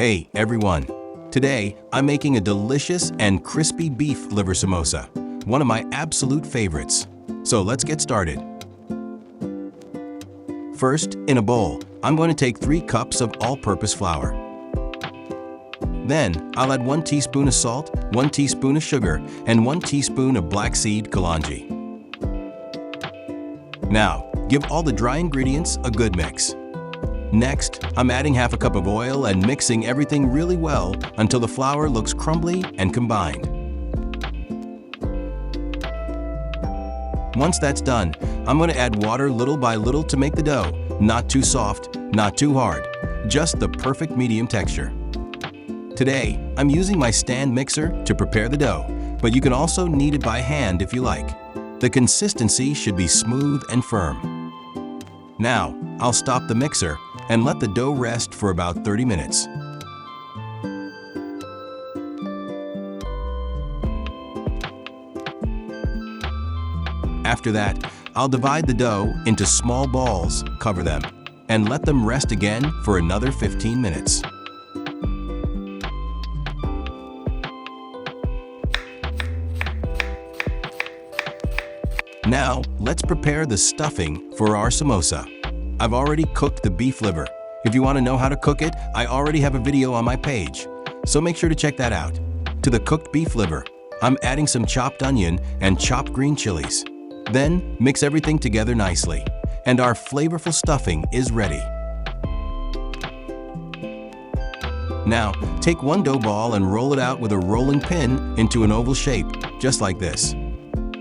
Hey everyone! Today I'm making a delicious and crispy beef liver samosa, one of my absolute favorites. So let's get started. First, in a bowl, I'm going to take 3 cups of all-purpose flour. Then, I'll add 1 teaspoon of salt, 1 teaspoon of sugar, and 1 teaspoon of black seed kalonji. Now, give all the dry ingredients a good mix. Next, I'm adding half a cup of oil and mixing everything really well until the flour looks crumbly and combined. Once that's done, I'm going to add water little by little to make the dough, not too soft, not too hard, just the perfect medium texture. Today, I'm using my stand mixer to prepare the dough, but you can also knead it by hand if you like. The consistency should be smooth and firm. Now, I'll stop the mixer and let the dough rest for about 30 minutes. After that, I'll divide the dough into small balls, cover them, and let them rest again for another 15 minutes. Now, let's prepare the stuffing for our samosa. I've already cooked the beef liver. If you want to know how to cook it, I already have a video on my page, so make sure to check that out. To the cooked beef liver, I'm adding some chopped onion and chopped green chilies. Then, mix everything together nicely, and our flavorful stuffing is ready. Now, take 1 dough ball and roll it out with a rolling pin into an oval shape, just like this.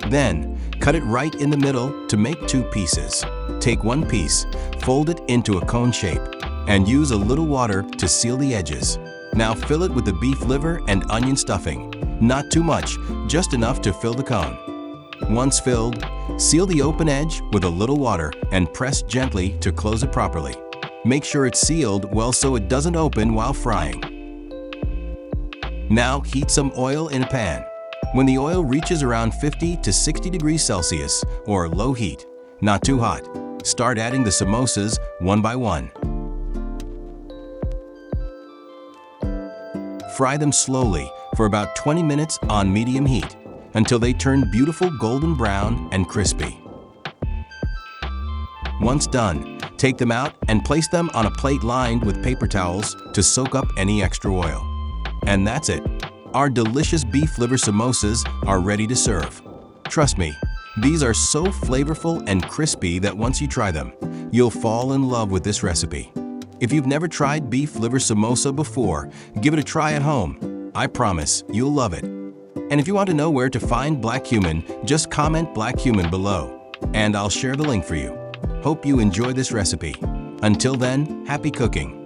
Then, cut it right in the middle to make 2 pieces. Take 1 piece, fold it into a cone shape, and use a little water to seal the edges. Now fill it with the beef liver and onion stuffing. Not too much, just enough to fill the cone. Once filled, seal the open edge with a little water and press gently to close it properly. Make sure it's sealed well so it doesn't open while frying. Now heat some oil in a pan. When the oil reaches around 50 to 60 degrees Celsius or low heat, not too hot, start adding the samosas one by one. Fry them slowly for about 20 minutes on medium heat until they turn beautiful golden brown and crispy. Once done, take them out and place them on a plate lined with paper towels to soak up any extra oil. And that's it. Our delicious beef liver samosas are ready to serve. Trust me, these are so flavorful and crispy that once you try them, you'll fall in love with this recipe. If you've never tried beef liver samosa before, give it a try at home. I promise you'll love it. And if you want to know where to find black cumin, just comment black cumin below, and I'll share the link for you. Hope you enjoy this recipe. Until then, happy cooking!